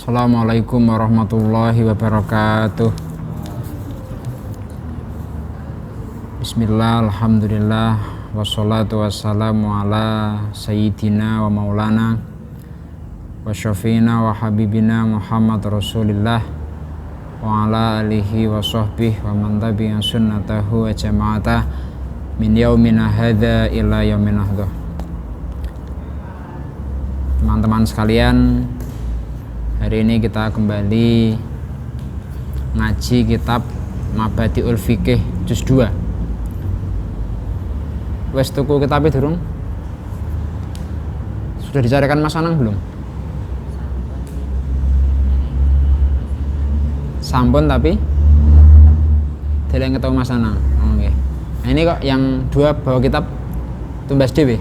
Assalamualaikum warahmatullahi wabarakatuh. Bismillah, alhamdulillah, wassalatu wassalamu ala sayyidina wa maulana wa syafiina wa habibina Muhammad Rasulillah wa ala alihi wa sahbihi wa man tabi'a sunnatahu wa jama'atah min yaumina hadha ila yaumin hadha. Teman-teman sekalian, hari ini kita kembali ngaji kitab Mabadiul Fiqih juz 2. Wes tuku kitabnya durung? Sudah dicarikan Mas Anang belum? Sampun tapi tidak ketemu Mas Anang. Oke. Nah, ini kok yang dua bawa kitab tumbas dewe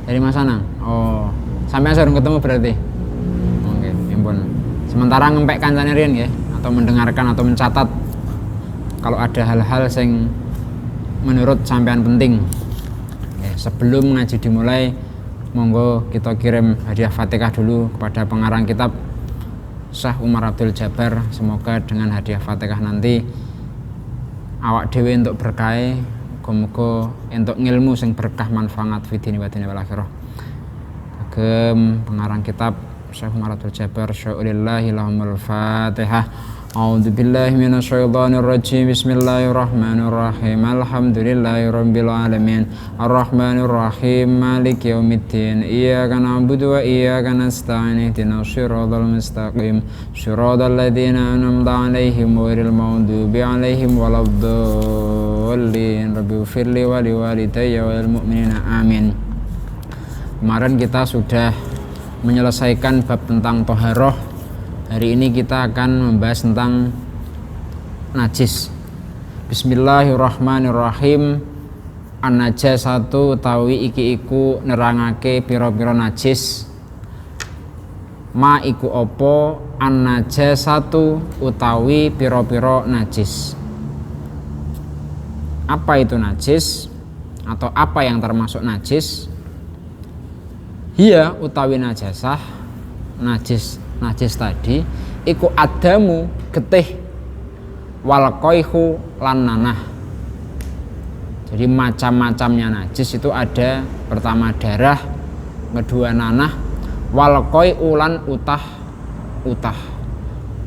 dari Mas Anang. Oh, sampai sarung ketemu berarti. Oke, ampun. Sementara ngempek kancane riyen nggih, atau mendengarkan atau mencatat kalau ada hal-hal yang menurut sampean penting. Ya, sebelum ngaji dimulai, monggo kita kirim hadiah Fatihah dulu kepada pengarang kitab Syekh Umar Abdul Jabbar. Semoga dengan hadiah Fatihah nanti awak dhewe untuk berkah, muga-muga entuk ngilmu sing berkah manfaat fidini wa dini wal akhirah. Kagem pengarang kitab Syekh Umar Abdul Jabbar, syaulillahi lahumul Fatihah. A'udzu billahi minasyaitonir rajim. Bismillahirrahmanirrahim. Alhamdulillahirabbil alamin. Arrahmanir rahim. Maliki yaumiddin. Iyyaka na'budu wa iyyaka nasta'in. Ihdinas shiratal mustaqim. Shiratal ladzina an'amta 'alaihim ghairil maghdubi 'alaihim waladdallin. Rabbighfirli wa liwalidayya wal mu'minina. Amin. Kemarin kita sudah menyelesaikan bab tentang toharoh. Hari ini kita akan membahas tentang najis. Bismillahirrahmanirrahim. An-najasatu utawi iki iku nerangake pira-pira najis. Ma iku apa an-najasatu utawi pira-pira najis. Apa itu najis atau apa yang termasuk najis? Hiya utawi najasah, najis tadi iku adamu getih wal qaihu lan nanah. Jadi macam-macamnya najis itu ada, pertama darah, kedua nanah, wal qaihu lan utah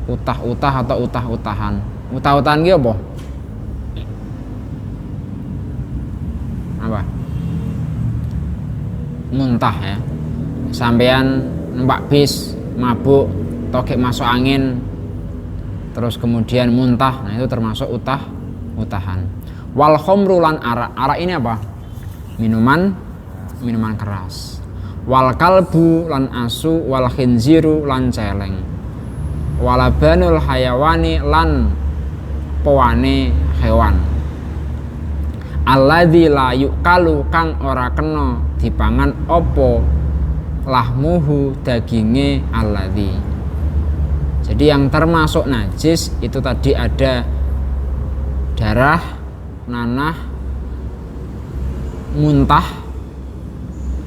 atau utah-utahan. Utah-utahan ki apa? Apa? Muntah ya. Sampean numpak bis mabuk, togek masuk angin, terus kemudian muntah, nah itu termasuk utahan. Wal khamru lan arak ini apa? Minuman keras. Wal kalbu lan asu, wal khinziru lan celeng. Walabanul hayawani lan powane hewan. Alladzi la yukalu kang ora kena dipangan opo lahmuhu daginge alladzi. Jadi yang termasuk najis itu tadi ada darah, nanah, muntah,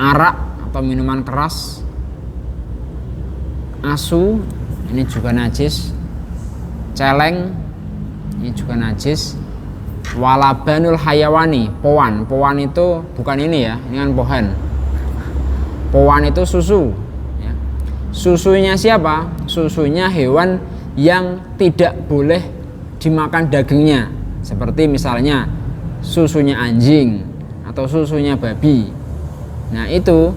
arak atau minuman keras, asu ini juga najis, celeng ini juga najis, walabanul hayawani, powan itu bukan ini ya, ini kan pohan. Powan itu susu ya. Susunya siapa? Susunya hewan yang tidak boleh dimakan dagingnya, seperti misalnya susunya anjing atau susunya babi. Nah itu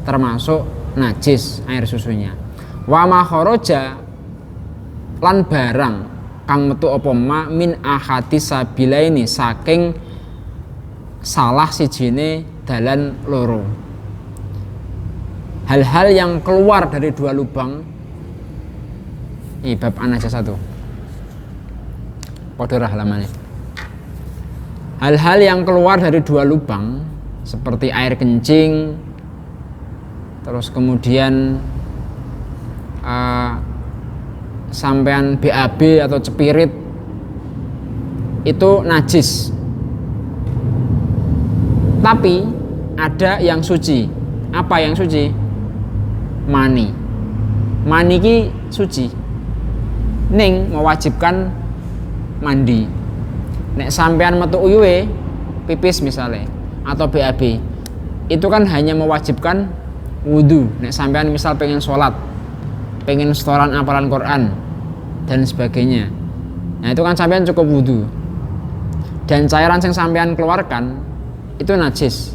termasuk najis air susunya. Wa ma kharaja lan barang kang metu apa ma min ahadi sabilaini saking salah sijine dalan loro. Hal-hal yang keluar dari dua lubang. Ini bab an-najasah satu. Podorah halamannya. Hal-hal yang keluar dari dua lubang seperti air kencing, terus kemudian sampean BAB atau cepirit itu najis. Tapi ada yang suci. Apa yang suci? Mani mani ki suci ning mewajibkan mandi. Nek sampean metu uyuhe pipis misalnya atau BAB itu kan hanya mewajibkan wudu. Nek sampean misal pengen sholat, pengen setoran hafalan Quran dan sebagainya, nah itu kan sampean cukup wudu. Dan cairan yang sampean keluarkan itu najis.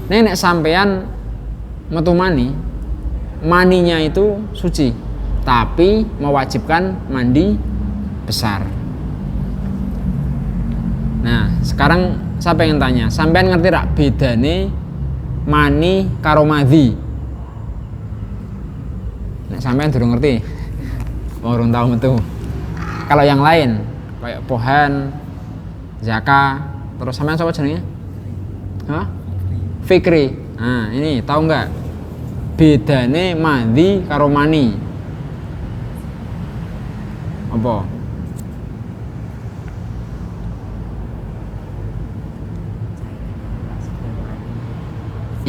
Nek sampean metu mani, maninya itu suci, tapi mewajibkan mandi besar. Nah, sekarang saya pengen tanya, sampean ngerti rak bedane mani karo madhi? Nek sampean durung ngerti, urung tahu metu. Kalau yang lain, kayak Pohan, Zaka, terus sampean sapa jenenge? Hah? Fikri. Nah, ini tahu nggak bedane madhi karo mani? Apa?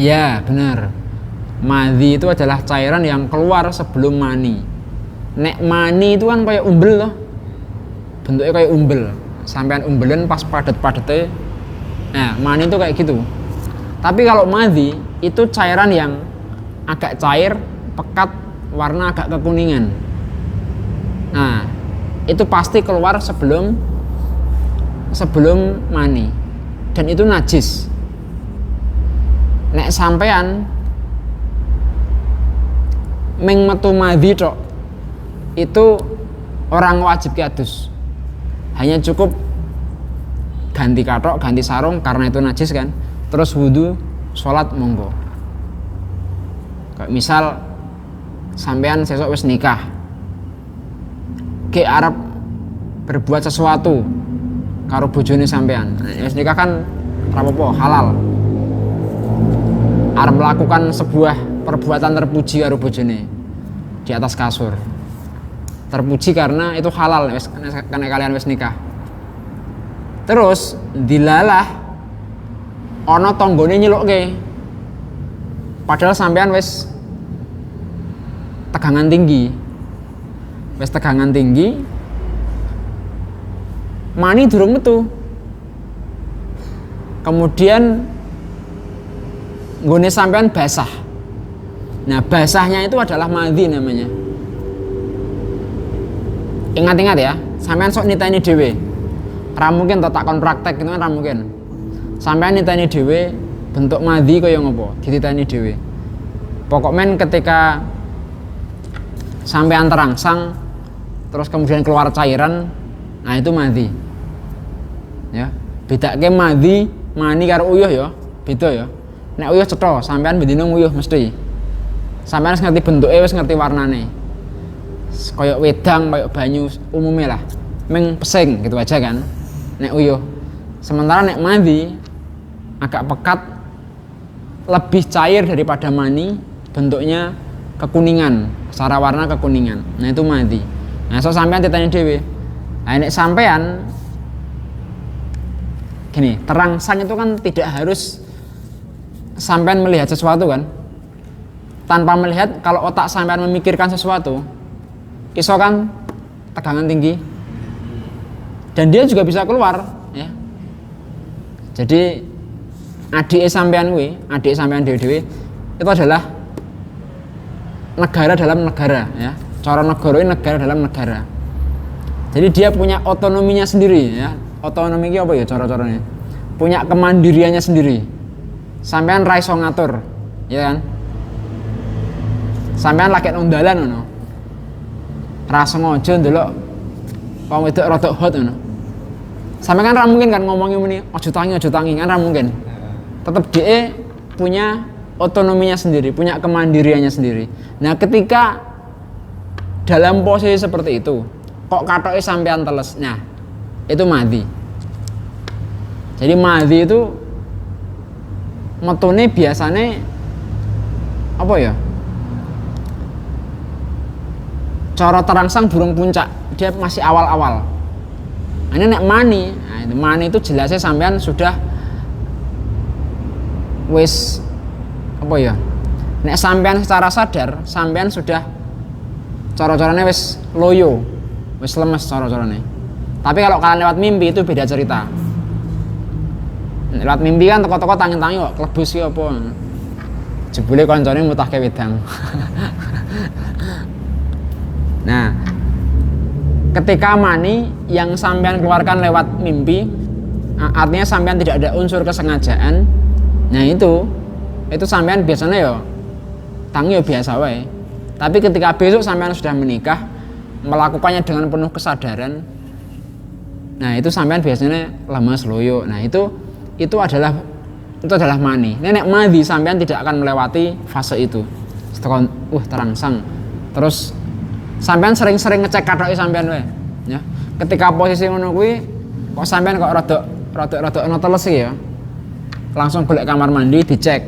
Ya, benar. Madhi itu adalah cairan yang keluar sebelum mani. Nek mani itu kan kayak umbel loh. Bentuknya kayak umbel. Sampean umbelen pas padet-padetnya. Nah, mani itu kayak gitu. Tapi kalau madhi itu cairan yang agak cair, pekat, warna agak kekuningan. Nah, itu pasti keluar sebelum mani. Dan itu najis. Nek sampean meng metu madhi tok, itu orang wajib kiadus. Hanya cukup ganti katok, ganti sarung karena itu najis kan. Terus wudu, sholat monggo. Kayak misal sampean sesuk wis nikah, ke arep berbuat sesuatu karo bojone sampean. Wis nikah kan rapopo halal. Arep melakukan sebuah perbuatan terpuji karo bojone di atas kasur. Terpuji karena itu halal karena kalian wis nikah. Terus dilalah ana tanggane nyelukke. Padahal sampean wis tegangan tinggi. Wis tegangan tinggi. Mani durung metu. Kemudian nggone sampean basah. Nah, basahnya itu adalah madhi namanya. Ingat-ingat ya, sampean sok niteni dhewe. Ra mungkin to takon praktek itu kan ra mungkin. Sampean niteni dhewe bentuk madhi kaya ngopo, dititeni dhewe. Pokoknya ketika sampean terangsang terus kemudian keluar cairan, nah itu madhi. Ya, bedake madhi, mani karo uyuh ya, beda ya. Nek uyuh cetha, sampean bendino nguyuh mesti. Sampean wis ngerti bentuke, wis ngerti warnane. Kayak wedang, kayak banyu umumnya lah. Meng pesing gitu aja kan. Nek uyuh. Sementara nek madhi agak pekat, lebih cair daripada mani, bentuknya kekuningan, secara warna kekuningan. Nah itu madhi. Nah so sampean ditanya dhewe. Nah nek sampean gini, terangsang itu kan tidak harus sampean melihat sesuatu kan. Tanpa melihat, kalau otak sampean memikirkan sesuatu, iso kan tegangan tinggi. Dan dia juga bisa keluar ya. Jadi adik sampean dewe itu adalah negara dalam negara ya. Cara negara ini negara dalam negara. Jadi dia punya otonominya sendiri ya. Otonomi ini apa ya cara-caranya? Punya kemandiriannya sendiri. Sampean ra iso ngatur, ya kan? Sampean lagi nundalan ngono. Ra sengaja ndelok wong wedok rada hot ngono. Sampean kan ra mungkin kan ngomongin muni aja tangi kan ra mungkin. Tetap dia punya otonominya sendiri, punya kemandiriannya sendiri. Nah, ketika dalam posisi seperti itu, kok katoke sampean teles. Nah, itu madhi. Jadi madhi itu metune biasanya apa ya? Cara terangsang burung puncak, dia masih awal-awal. Ini nek mani, nah, mani itu jelasnya sampean sudah wis apa ya? Nek sampean secara sadar, sampean sudah cara-caranya wis loyo, wis lemes cara-caranya. Tapi kalau kalian lewat mimpi itu beda cerita. Lewat mimpi kan teko-teko tangi-tangi kok klebus ki apa. Jebule koncone mutahke wedang. Nah, ketika mani yang sampean keluarkan lewat mimpi, artinya sampean tidak ada unsur kesengajaan. Nah itu sampean biasanya ya tangi ya biasa wae. Tapi ketika besok sampean sudah menikah, melakukannya dengan penuh kesadaran, nah itu sampean biasanya lemas loyo. Nah itu adalah mani. Nenek madi sampean tidak akan melewati fase itu. Setelah terangsang. Terus sampean sering-sering ngecek kathoke sampean wae, ya. Ketika posisi ngono kuwi kok sampean kok rada ana teles ya. Langsung golek kamar mandi dicek.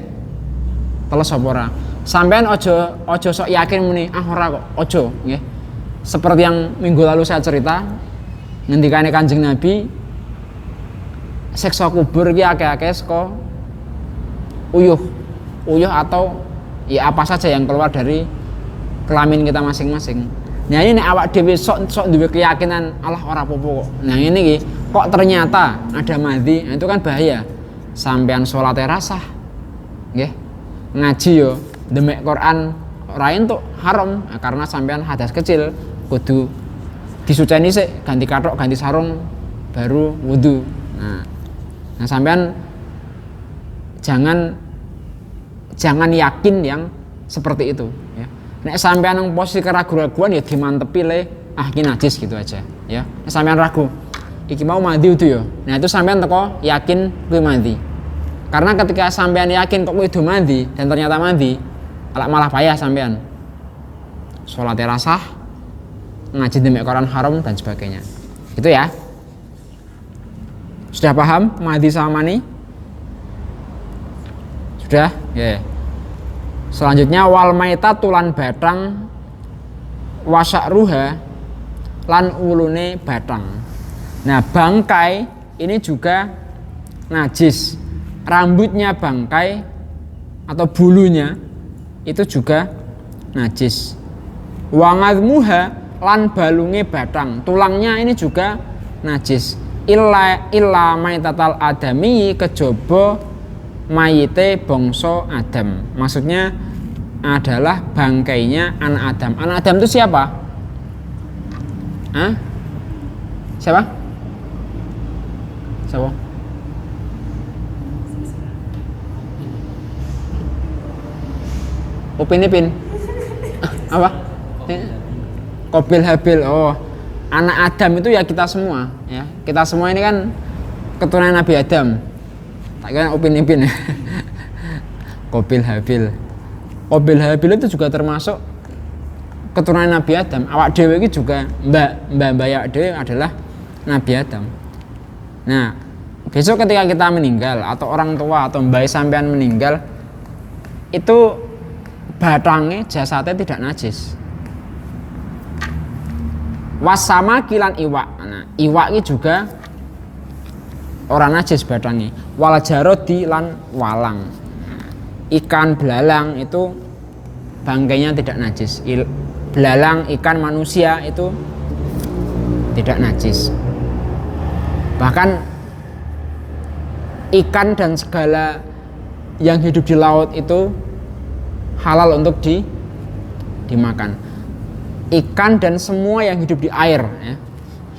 Teles apa ora? Sampean aja sok yakin muni, ora kok, aja, nggih. Seperti yang minggu lalu saya cerita, ngendikane Kanjeng Nabi, siksa kubur iki akeh-akeh saka uyuh atau ya apa saja yang keluar dari kelamin kita masing-masing. Nah ini nek awak dhewe sok duwe keyakinan Allah ora apa-apa kok. Nah ini iki kok ternyata ada madhi, nah itu kan bahaya. Sampean salate rasah. Nggih. Ngaji yo demek Quran ora entuk haram, nah, karena sampean hadas kecil kudu disuceni sik, ganti kathok, ganti sarung baru wudu. Nah sampean jangan yakin yang seperti itu, ya. Nek sampean nang posisi keraguan-raguan ya dimantepi le iki najis gitu aja, ya. Nek sampean ragu, iki mau mandi itu ya. Nah itu sampean teko yakin kuwi mandi. Karena ketika sampean yakin kok kuwi do mandi dan ternyata mandi, malah payah sampean. Salate rasah, ngaji demek Quran haram dan sebagainya. Itu ya. Sudah paham mandi sama mani? Sudah? Ya. Yeah. Selanjutnya wal maitatu lan batang wasakruha lan ulune batang. Nah, bangkai ini juga najis. Rambutnya bangkai atau bulunya itu juga najis. Wangadmuha lan balunge batang, tulangnya ini juga najis. Illa maitatal adami kejaba mayite bangsa Adam. Maksudnya adalah bangkainya anak Adam. Anak Adam itu siapa? Siapa? Upin Ipin. Apa? Qabil Habil. Oh, anak Adam itu ya kita semua, ya. Kita semua ini kan keturunan Nabi Adam. Tak kira Upin Ipin. Qabil Habil. Qabil Habil itu juga termasuk keturunan Nabi Adam. Awak dhewe iki juga mbak awak dhewe adalah Nabi Adam. Nah, besok ketika kita meninggal atau orang tua atau mbak sampean meninggal, itu batangnya jasadnya tidak najis. Wasama kilan iwak. Nah, iwak ini juga orang najis batangnya. Wal jarodi lan walang. Ikan belalang itu bangkainya tidak najis. Belalang ikan manusia itu tidak najis. Bahkan ikan dan segala yang hidup di laut itu halal untuk dimakan. Ikan dan semua yang hidup di air, ya.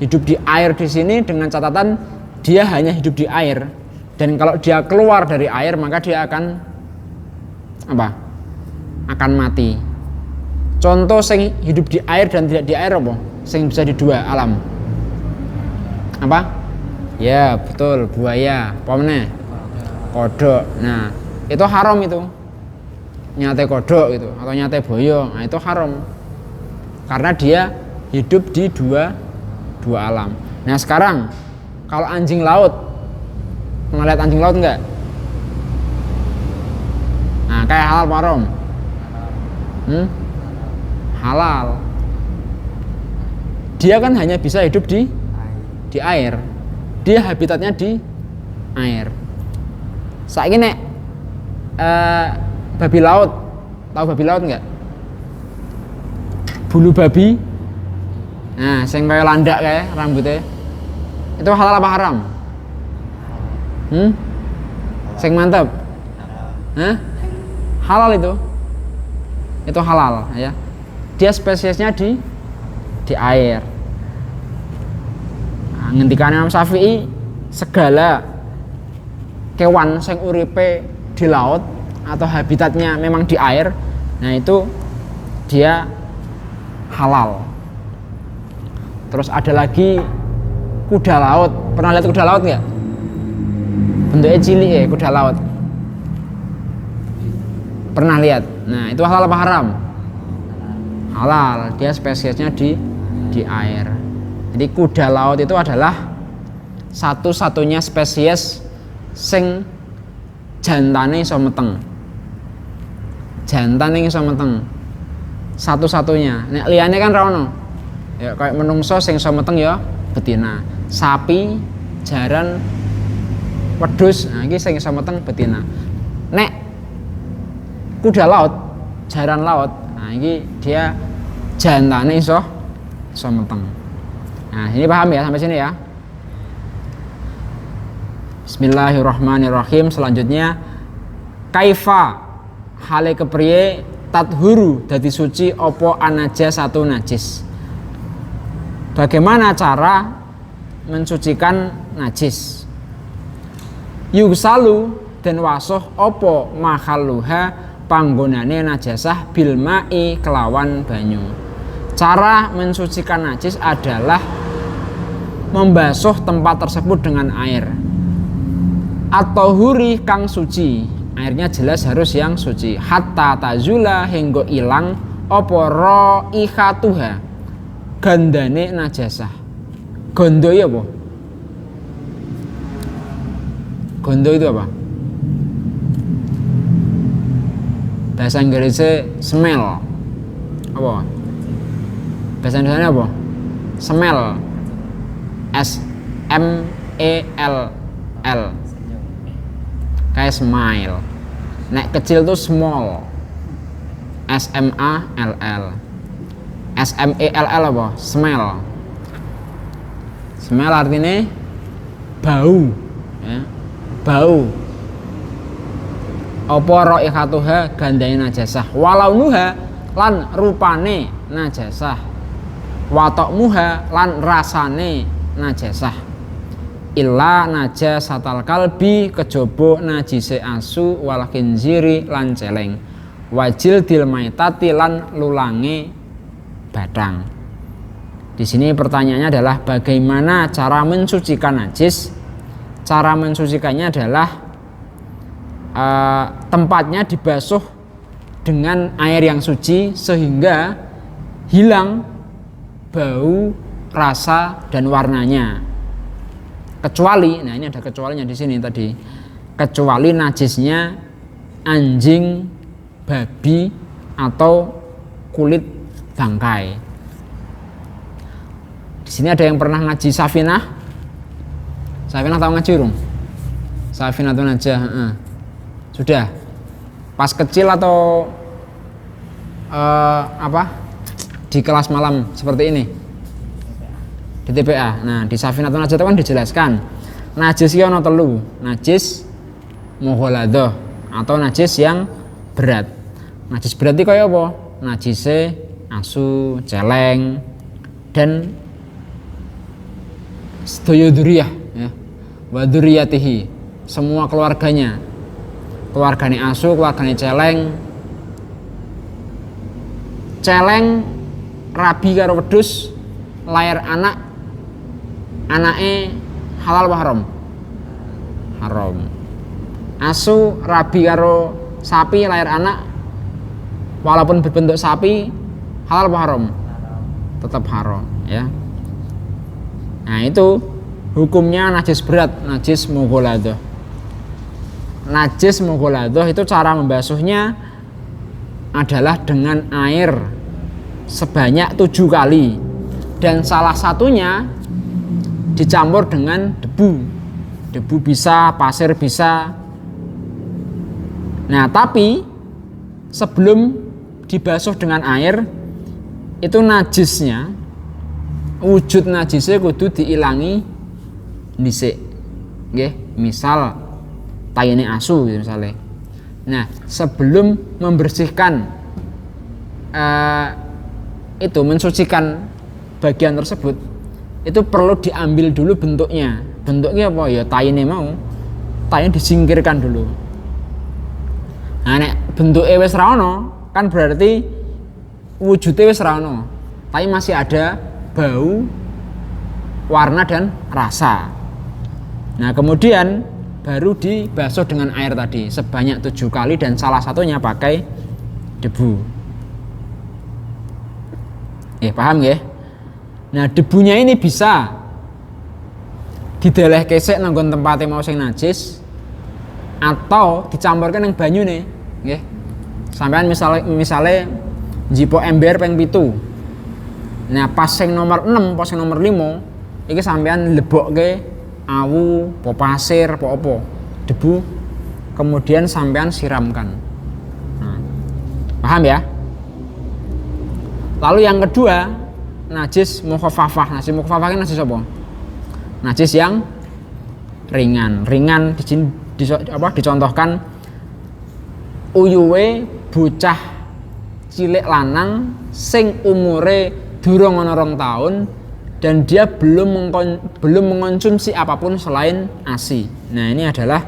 Hidup di air di sini dengan catatan dia hanya hidup di air, dan kalau dia keluar dari air maka dia akan apa? Akan mati. Contoh sing hidup di air dan tidak di air apa? Sing bisa di dua alam. Apa? Ya betul, buaya. Apa meneh? Kodok. Nah itu haram itu. Nyate kodok gitu atau nyate boyo, nah itu haram karena dia hidup di dua alam. Nah sekarang kalau anjing laut, pernah lihat anjing laut enggak? Nah kayak halal apa haram? Halal. Dia kan hanya bisa hidup di air. Dia habitatnya di air. Saiki nek babi laut, tahu babi laut enggak? bulu babi, nah sing kaya landak kayak rambutnya, itu halal apa haram? Sing mantap, halal itu halal ya. Dia spesiesnya di air. Nah, ngendikan Imam Syafi'i, segala kewan sing uripe di laut atau habitatnya memang di air, nah itu dia halal. Terus ada lagi kuda laut. Pernah lihat kuda laut nggak? Bentuknya cilik ya, kuda laut. Pernah lihat? Nah itu halal apa haram? Halal. Dia spesiesnya di air. Jadi kuda laut itu adalah satu-satunya spesies sing jantane iso meteng. Jantane iso meteng. Satu-satunya. Nek liyane kan ra ono. Ya kayak menungso sing iso meteng ya betina. Sapi, jaran, wedhus, nah iki sing iso meteng betina. Nek kuda laut, jaran laut, nah iki dia jantane iso meteng. Nah, ini paham ya sampai sini ya. Bismillahirrahmanirrahim. Selanjutnya, kaifa hale kepriye tathuru dadi suci opo anajasatu najis. Bagaimana cara mensucikan najis? Yugsalu den wasuh opo mahalluha panggonane najasah bil ma'i kelawan banyu. Cara mensucikan najis adalah membasuh tempat tersebut dengan air. Atau huri kang suci, airnya jelas harus yang suci. Hatta tazula hingga ilang apa raihatuha, gandane najasah. Gondo ya apa? Gondo itu apa? Bahasa Inggrisnya smell. Apa? Bahasa Indonesia apa? Smell. S-M-E-L-L. Kayak smile. Nek kecil tuh small. S-M-A-L-L. S-M-E-L-L apa? Smell. Smell artinya bau, ya. Bau. Apa raihatuha gandane najasah. Walau nuha lan rupane najasah. Watokmuha lan rasane najasah. Illa najasatal kalbi kejaba najise asu wal khinziri lan celeng. Wajil dil maitati lan lulange badang. Di sini pertanyaannya adalah bagaimana cara mensucikan najis? Cara mensucikannya adalah tempatnya dibasuh dengan air yang suci sehingga hilang bau, rasa dan warnanya. Kecuali, nah ini ada kecualinya di sini tadi. Kecuali najisnya anjing, babi atau kulit bangkai. Di sini ada yang pernah ngaji Safinah. Safinah tahu ngaji rum? Safinah atau Najah? Sudah. Pas kecil atau di kelas malam seperti ini? Di TPA. Nah, di Safinah atau Najah itu kan dijelaskan. Najis iki ana telu. Najis mughaladah atau najis yang berat. Najis berat iki kaya apa? Najise asu, celeng dan sedaya dzurriyyah ya. Wa dzurriyyatihi, semua keluarganya. Keluargane asu, keluargane celeng. Celeng rabi karo wedhus, lair anak, anake halal apa haram? Haram. Asu rabi karo sapi, lair anak, walaupun berbentuk sapi, halal apa haram? Tetap haram ya. Nah itu hukumnya najis berat, najis mughaladah. Najis mughaladah itu cara membasuhnya adalah dengan air sebanyak 7 kali dan salah satunya dicampur dengan debu. Debu bisa, pasir bisa. Nah tapi sebelum dibasuh dengan air itu najisnya, wujud najisnya kudu diilangi dhisik. Nggih, misal tayine asu gitu misalnya. Nah, sebelum membersihkan itu mensucikan bagian tersebut, itu perlu diambil dulu bentuknya. Bentuknya apa ya? Tayine mau, tayine disingkirkan dulu. Nah, nek bentuke wis ra ono, kan berarti wujudnya wis ra ono. Tapi masih ada bau, warna dan rasa. Nah, kemudian baru dibasuh dengan air tadi sebanyak 7 kali dan salah satunya pakai debu. Paham nggih? Nah, debunya ini bisa dideleh kesek nanggon tempatnya mau sing najis atau dicampurkan yang banyu nih, nggih. Sampean misalnya jipo ember ping 7. Nah, pas sing nomor 6, pas sing nomor 5, iki sampean lebokke awu, po pasir, po apa, debu, kemudian sampean siramkan. Nah, paham ya? Lalu yang kedua, najis mukhaffafah. Najis mukhaffafah kan najis apa? Najis yang ringan. Ringan dicontohkan uyuwe bocah cilik lanang sing umure durung ana 2 tahun dan dia belum mengonsumsi apapun selain ASI. Nah, ini adalah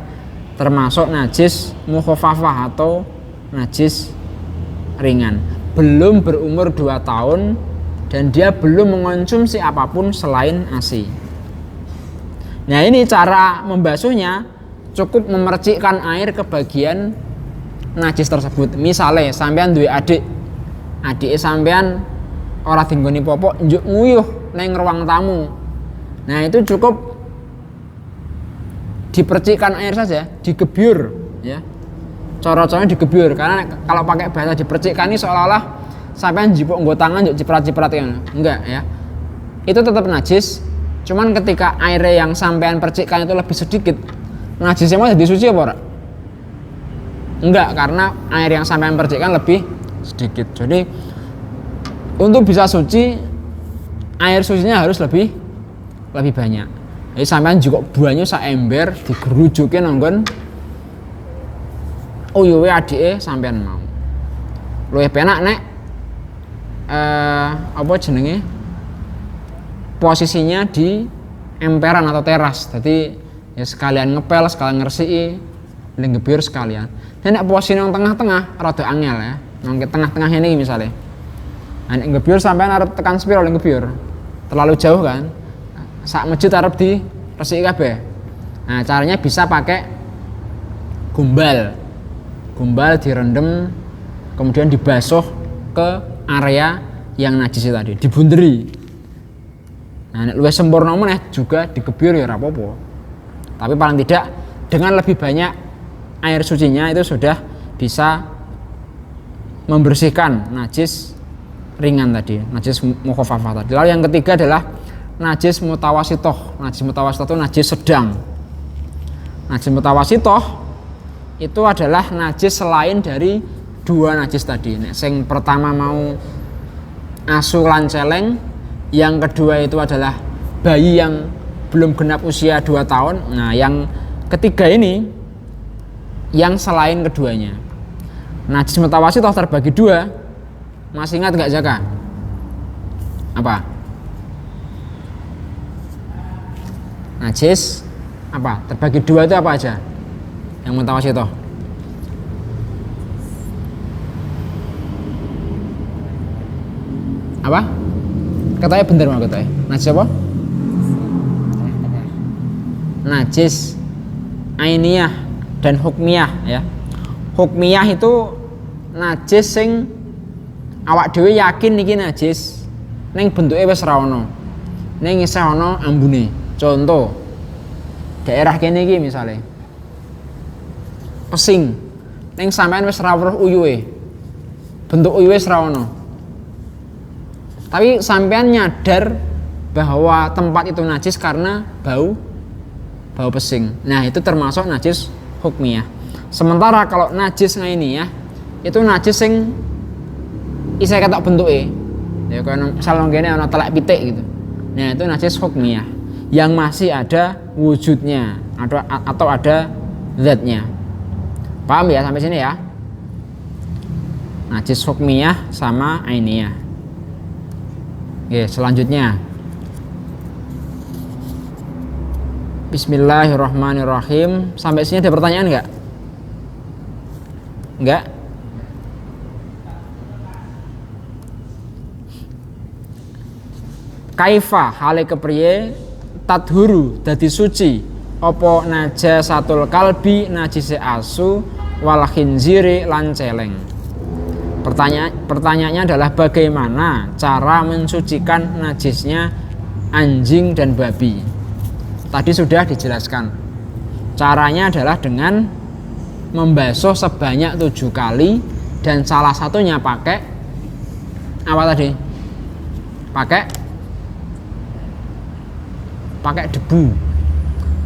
termasuk najis mukhaffafah atau najis ringan. Belum berumur 2 tahun dan dia belum mengonsumsi apapun selain ASI. Nah, ini cara membasuhnya cukup memercikkan air ke bagian najis tersebut. Misalnya sampean duwe adik sampean ora dinggoni popok njuk nguyuh neng ruang tamu. Nah, itu cukup dipercikkan air saja, digebyur ya. Cara-caranya digebyur, karena kalau pakai bahasa dipercikkan ini seolah-olah sampean jipuk nggo tangan njuk ciprat-ciprat ya. Enggak ya. Itu tetap najis, cuman ketika air yang sampean percikkan itu lebih sedikit, najisnya mau jadi suci apa ora? Enggak, karena air yang sampean percikkan lebih sedikit. Jadi untuk bisa suci, air sucinya harus lebih banyak. Jadi sampean juga banyu sak ember digerujuke nanggon uyuwe adike sampean mau. Luwih penak nek apa jenenge? Posisinya di emperan atau teras. Jadi ya sekalian ngepel, sekalian ngresiki, ngebyur sekalian. Dan nek posisi nang tengah-tengah rada angel ya. Nang tengah-tengah ini misalnya. Nek ngebyur sampean arep tekan spiro ngebyur. Terlalu jauh kan? Sak masjid arep di resiki kabeh. Nah, caranya bisa pakai gumbal direndam, kemudian dibasuh ke area yang najis tadi, dibunderi. Nah, luwih sempurna meneh juga digebyur ya ora apa-apa. Tapi paling tidak dengan lebih banyak air sucinya itu sudah bisa membersihkan najis ringan tadi, najis mukhaffafah tadi. Lalu yang ketiga adalah najis mutawasitoh. Najis mutawasitoh itu najis sedang. Najis mutawasitoh itu adalah najis selain dari 2 najis tadi. Nek sing pertama mau asu lan celeng, yang kedua itu adalah bayi yang belum genap usia 2 tahun. Nah, yang ketiga ini yang selain keduanya. Najis mutawasitoh terbagi 2. Masih ingat nggak Jaka? Apa? Najis apa? Terbagi 2 itu apa aja? Yang mutawasitoh. Apa? Katanya bener mau katanya. Najis apa? Najis ainiyah dan hukmiyah ya. Hukmiyah itu najis sing awak dhewe yakin iki najis ning bentuke wis ra ono. Ning isih ono ambune. Contoh daerah kene iki misale pesing ning sampean wis ra weruh uyuhe. Bentuk uyuhe wis ra ono. Tapi sampean nyadar bahwa tempat itu najis karena bau pesing. Nah, itu termasuk najis hukmiyah. Sementara kalau najis ini ya, itu najis sing isih ketok bentuke. Ya kalau misal nggene ana telek pitik gitu. Nah, itu najis hukmiyah yang masih ada wujudnya atau ada zatnya. Paham ya sampai sini ya? Najis hukmiyah sama ainiyah. Oke, selanjutnya. Bismillahirrahmanirrahim. Sampai sini ada pertanyaan enggak? Enggak? Kaifa hale kepriye tadhuru dadi suci apa najasatul kalbi najise asu wal khinziri lan celeng. Pertanyaannya adalah bagaimana cara mensucikan najisnya anjing dan babi. Tadi sudah dijelaskan. Caranya adalah dengan membasuh sebanyak 7 kali dan salah satunya pakai apa tadi? Pakai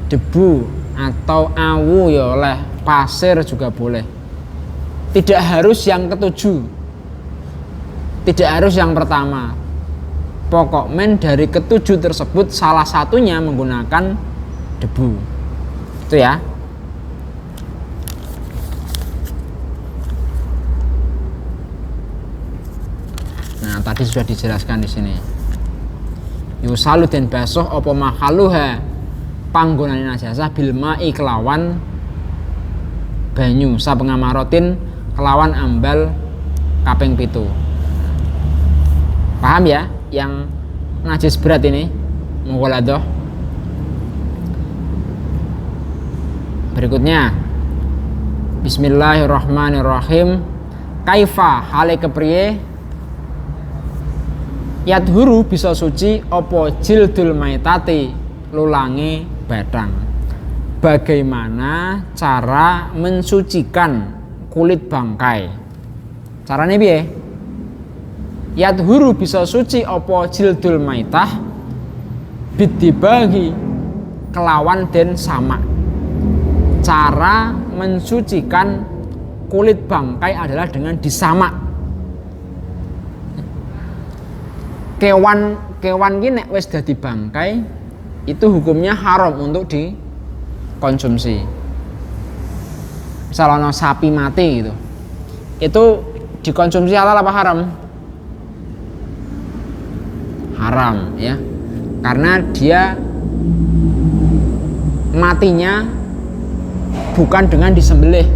debu atau awu ya oleh, pasir juga boleh. Tidak harus yang ketujuh, tidak harus yang pertama. Pokoknya dari ketujuh tersebut salah satunya menggunakan debu. Itu ya. Nah, tadi sudah dijelaskan di sini. Yusalu den basuh apa mahaluha panggonane najasah bil ma'i kelawan banyu sapengamarotin kelawan ambal kaping 7. Paham ya? Yang najis berat ini mughaladah. Berikutnya Bismillahirrahmanirrahim. Kaifa hale kepriye yadhuru bisa suci opo jildul maitati lulangi badang. Bagaimana cara mensucikan kulit bangkai? Caranya piye? Yadhuru bisa suci opo jildul maitah bidibagi kelawan den sama. Cara mensucikan kulit bangkai adalah dengan disamak. Kewan ini nek wis dadi bangkai itu hukumnya haram untuk dikonsumsi. Misal ana sapi mati gitu, itu dikonsumsi halal apa haram? Haram ya, karena dia matinya bukan dengan disembelih,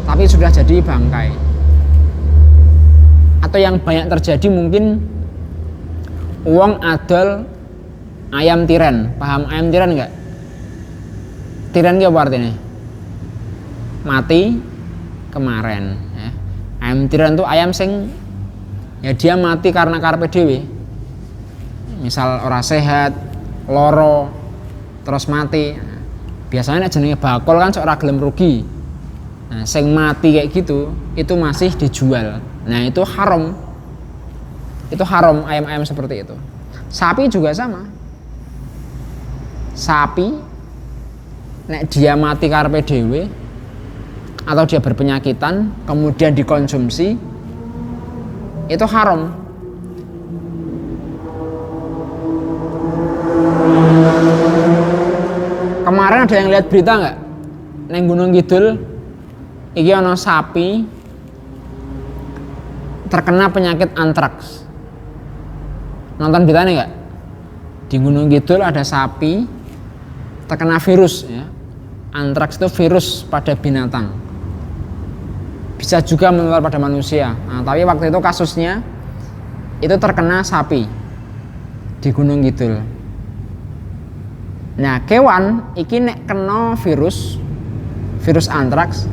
tapi sudah jadi bangkai. Atau yang banyak terjadi mungkin uang adol ayam tiren. Paham ayam tiren enggak? Tiren apa artinya? Mati kemarin ya. Ayam tiren itu ayam sing ya dia mati karena karepe dhewe. Misal ora sehat, loro, terus mati. Biasanya jenenge bakul kan sok ora gelem rugi. Nah, sing mati kayak gitu itu masih dijual. Nah, itu haram. Itu haram ayam-ayam seperti itu. Sapi juga sama. Sapi nek dia mati karepe dhewe atau dia berpenyakitan kemudian dikonsumsi itu haram. Kemarin ada yang lihat berita nggak? Neng Gunung Kidul iki ana sapi terkena penyakit antraks. Nonton beritanya nggak? Di Gunung Kidul ada sapi terkena virus ya. Antraks itu virus pada binatang. Bisa juga menular pada manusia. Nah, tapi waktu itu kasusnya itu terkena sapi di Gunung Kidul. Nah, kewan iki nek kena virus antraks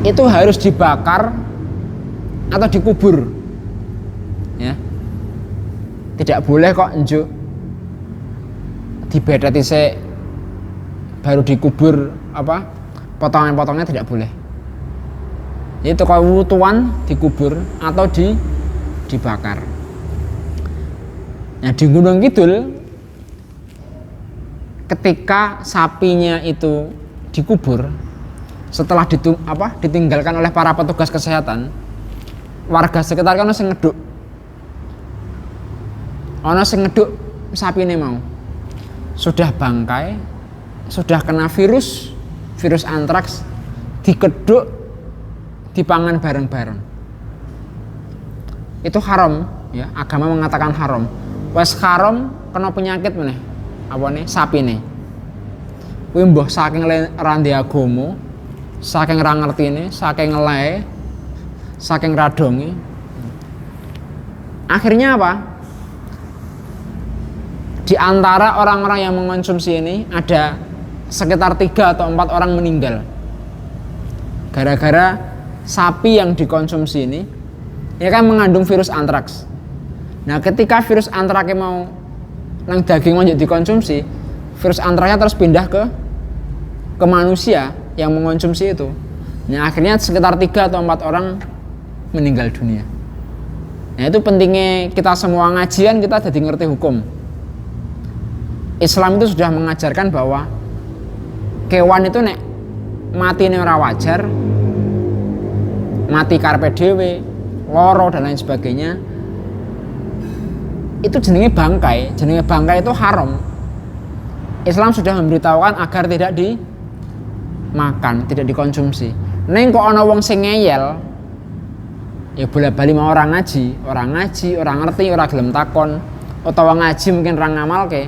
itu harus dibakar atau dikubur. Ya. Tidak boleh kok njuk dibedati sik baru dikubur apa potongan-potongnya, tidak boleh. Itu kalau wutuan dikubur atau dibakar. Nah, di Gunung Kidul ketika sapinya itu dikubur setelah ditinggalkan oleh para petugas kesehatan, warga sekitar kan langsung ngeduk Ana sing ngeduk sapine mau. Sudah bangkai, sudah kena virus antraks, dikeduk, dipangan bareng-bareng. Itu haram, ya. Agama mengatakan haram. Wes haram kena penyakit meneh. Apane? Sapine. Kuwi mbah saking ra ndek agama, saking ra ngertine, saking eleke, saking radonge. Akhirnya apa? Di antara orang-orang yang mengonsumsi ini ada sekitar 3 atau 4 orang meninggal gara-gara sapi yang dikonsumsi ini ya kan mengandung virus antraks. Nah ketika virus antraksnya mau nang daging mau dikonsumsi, virus antraksnya terus pindah ke manusia yang mengonsumsi itu. Nah akhirnya sekitar 3 atau 4 orang meninggal dunia. Nah itu pentingnya kita semua ngajian, kita jadi ngerti hukum. Islam itu sudah mengajarkan bahwa kewan itu nek mati ora wajar, mati karepe dhewe, loro dan lain sebagainya, itu jenenge bangkai. Jenenge bangkai itu haram. Islam sudah memberitahukan agar tidak dimakan, tidak dikonsumsi. Neng kok ana wong sing ngeyel, ya bola-bali mau orang ngaji, orang ngerti, orang gelem takon, utawa ngaji mungkin orang ngamalke.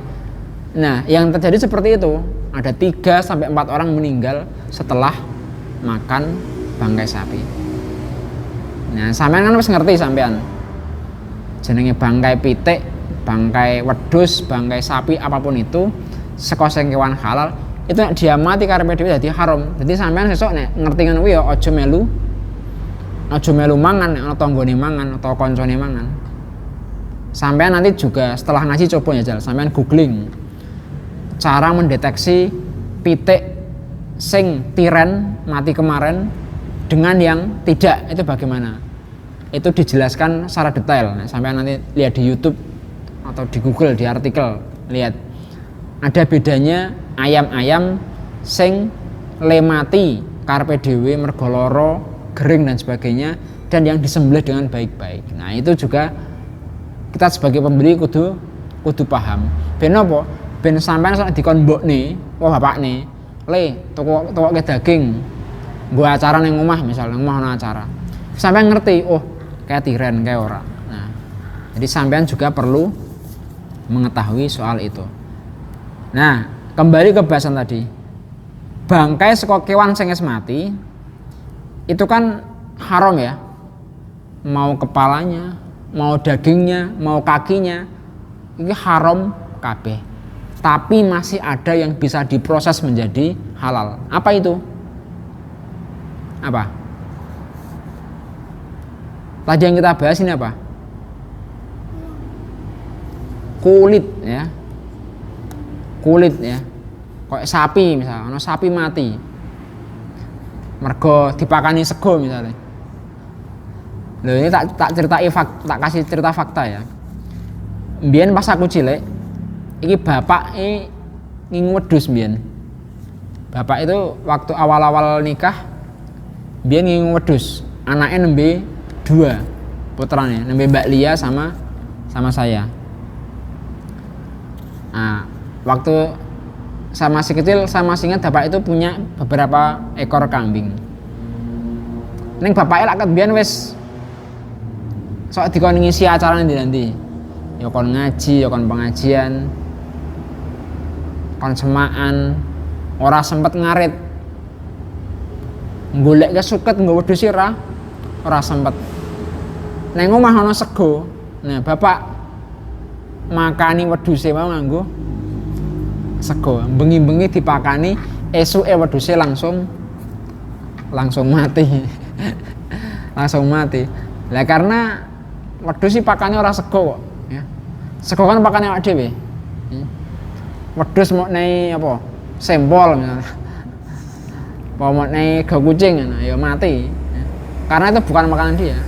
Nah, yang terjadi seperti itu. Ada 3 sampai 4 orang meninggal setelah makan bangkai sapi. Nah, sampean kan wis ngerti sampean. Jenenge bangkai pitik, bangkai wedhus, bangkai sapi apapun itu saka sing kewan halal, itu nek dia mati karepe dhewe dadi haram. Dadi sampean sesuk nek ngerti ngono kuwi ya aja melu mangan nek ana tanggane mangan atau kancane mangan. Sampean nanti juga setelah ngaji coba ya, sampean googling cara mendeteksi pitik sing tiren mati kemarin dengan yang tidak, itu bagaimana? Itu dijelaskan secara detail. Nah, sampai nanti lihat di YouTube atau di Google, di artikel, lihat ada bedanya ayam-ayam sing le mati karepe dhewe mergo lara, gering dan sebagainya, dan yang disembelih dengan baik-baik. Nah, itu juga kita sebagai pembeli kudu paham. Ben apa? Ben sampean sak dikon mbokne, wah bapakne, le tukoke daging. Nggo acara ning omah misalnya, omah ana acara. Sampean ngerti, oh kayak tiren kayak ora. Nah, jadi sampean juga perlu mengetahui soal itu. Nah, kembali ke bahasan tadi. Bangkai saka kewan sing wis mati itu kan haram ya. Mau kepalanya, mau dagingnya, mau kakinya, ini haram kabeh. Tapi masih ada yang bisa diproses menjadi halal. Apa itu? Apa? Tadi yang kita bahas ini apa? Kulit ya. Kulit ya. Kayak sapi misalnya, sapi mati. Mergo dipakani sego misalnya. Loh ini tak kasih cerita fakta ya. Mbiyen pas aku cilik, iki bapak ngingu wedhus mbiyen. Bapak itu waktu awal-awal nikah mbiyen ngingu wedhus. Anaknya nembe 2 putranya, nembe Mbak Lia sama saya. Nah, waktu saya masih kecil, saya masih ingat bapak itu punya beberapa ekor kambing. Ning bapaknya lak mbiyen wis sok dikon ngisi acara nanti. Ya kon ngaji, ya kon pengajian, kon semaan, ora sempet ngarit. Golek kesuket nggo wedhus ora sempet. Nang omah ana sego. Nah, bapak makani wedhuse mau nganggo sego. Bengi-bengi dipakani, esuke wedhuse langsung mati. Langsung mati. Lah karena wedhus iki pakane ora sego kok, ya. Sego kan pakane awake dhewe. Wedhus mau nei apa? Sempol misalnya. Apa mau nei go kucing ya mati. Ya. Karena itu bukan makanan dia.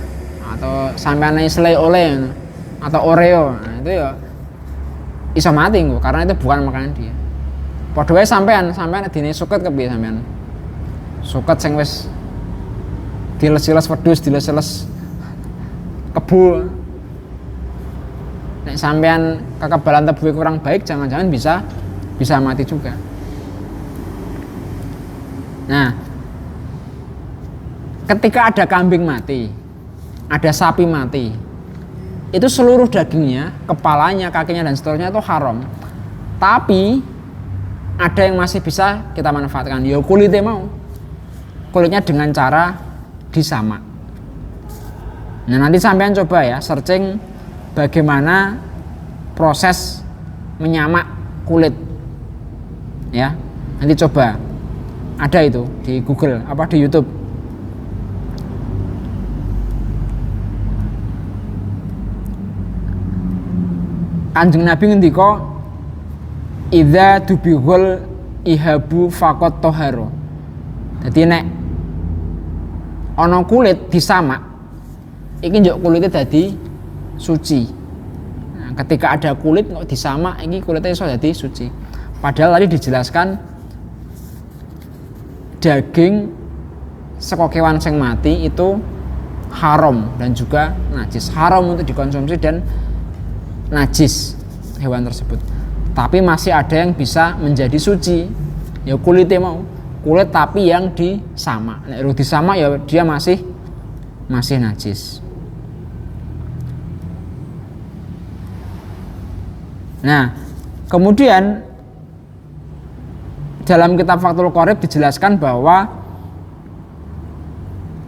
Atau sampean nei selai oleh atau Oreo. Nah, itu ya iso mati engko karena itu bukan makanan dia. Padha wae sampean dene suket kepiye sampean? Suket sing wis diles-les wedhus, diles-les kebo. Nek sampean kekebalan tubuhnya kurang baik, jangan-jangan bisa mati juga. Nah, ketika ada kambing mati, ada sapi mati, itu seluruh dagingnya, kepalanya, kakinya dan seterusnya itu haram. Tapi ada yang masih bisa kita manfaatkan, ya kulitnya mau. Kulitnya dengan cara disamak. Nah, nanti sampean coba ya searching bagaimana proses menyamak kulit. Ya. Nanti coba. Ada itu di Google apa di YouTube. Kanjeng Nabi ngendika idza dubighul ihabu faqat tahara. Dadi nek ana kulit disamak iki njuk kulitnya dadi suci. Nah, ketika ada kulit kok disamak iki kulitnya iso dadi suci. Padahal tadi dijelaskan daging saka kewan sing mati itu haram dan juga najis. Haram untuk dikonsumsi dan najis hewan tersebut. Tapi masih ada yang bisa menjadi suci. Ya kulitnya mau. Kulit tapi yang disamak. Nek disamak ya dia masih najis. Nah, kemudian dalam kitab Fathul Qorib dijelaskan bahwa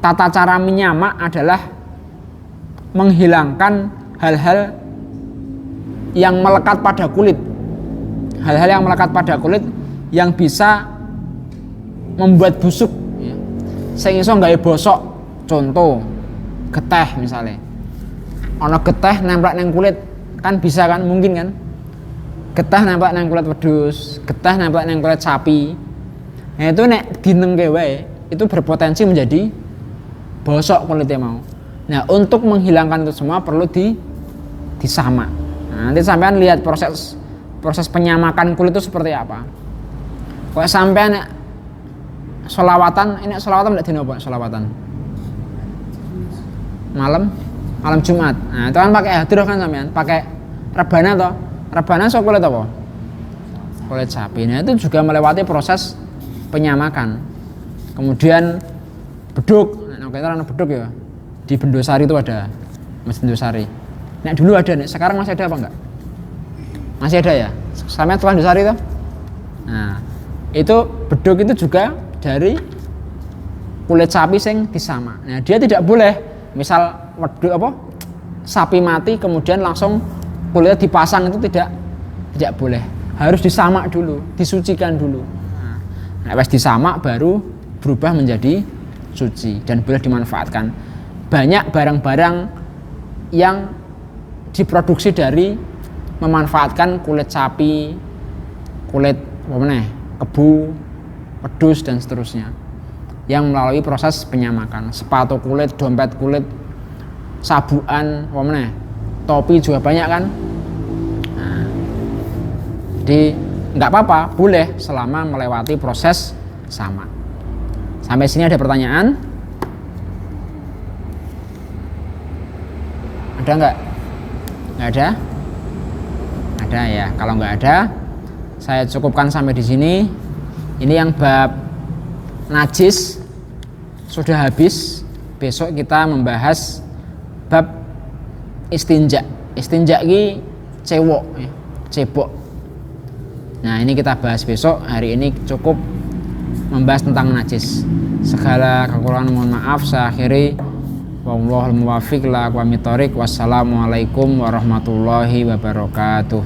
tata cara menyamak adalah menghilangkan hal-hal yang melekat pada kulit. Hal-hal yang melekat pada kulit yang bisa membuat busuk ya. Sing iso gawe bosok, contoh geteh misalnya. Ana geteh nempel nang kulit kan bisa kan, mungkin kan. Getah nempel nang kulit wedhus, getah nempel nang kulit sapi. Nah itu nek dinengke wae itu berpotensi menjadi bosok kulitnya mau. Nah, untuk menghilangkan itu semua perlu disamak. Nah, nanti sampean lihat proses penyamakan kulit itu seperti apa. Kok sampean nek selawatan, ini selawatan ndak dino apa selawatan? Malam Jumat. Nah, itu kan pakai hadroh kan sampean, pakai rebana toh. Rebana so kulit apa? Kulit sapi. Nah, itu juga melewati proses penyamakan. Kemudian beduk. Nah, kita ada beduk ya. Di Bendosari itu ada. Masjid Bendosari. Nah, dulu ada nih. Sekarang masih ada apa enggak? Masih ada ya? Sampai setelah Bendosari itu? Nah, itu beduk itu juga dari kulit sapi sing disamak. Nah, dia tidak boleh misal wedhus apa? Sapi mati kemudian langsung kulitnya dipasang, itu tidak boleh. Harus disamak dulu, disucikan dulu. Nah, pas disamak baru berubah menjadi suci dan boleh dimanfaatkan. Banyak barang-barang yang diproduksi dari memanfaatkan kulit sapi, kulit kebu, wedhus dan seterusnya, yang melalui proses penyamakan. Sepatu kulit, dompet kulit, sabuan, topi juga banyak kan. Nah, jadi nggak apa-apa, boleh selama melewati proses samak. Sampai sini ada pertanyaan? Ada nggak? Nggak ada? Ada ya. Kalau nggak ada, saya cukupkan sampai di sini. Ini yang bab najis sudah habis. Besok kita membahas bab istinja. Istinja ini cebok ya, cebok. Nah, ini kita bahas besok. Hari ini cukup membahas tentang najis. Segala kekurangan mohon maaf. Saya akhiri. Wallahul muwaffiq la aqwamit thoriq. Wassalamualaikum warahmatullahi wabarakatuh.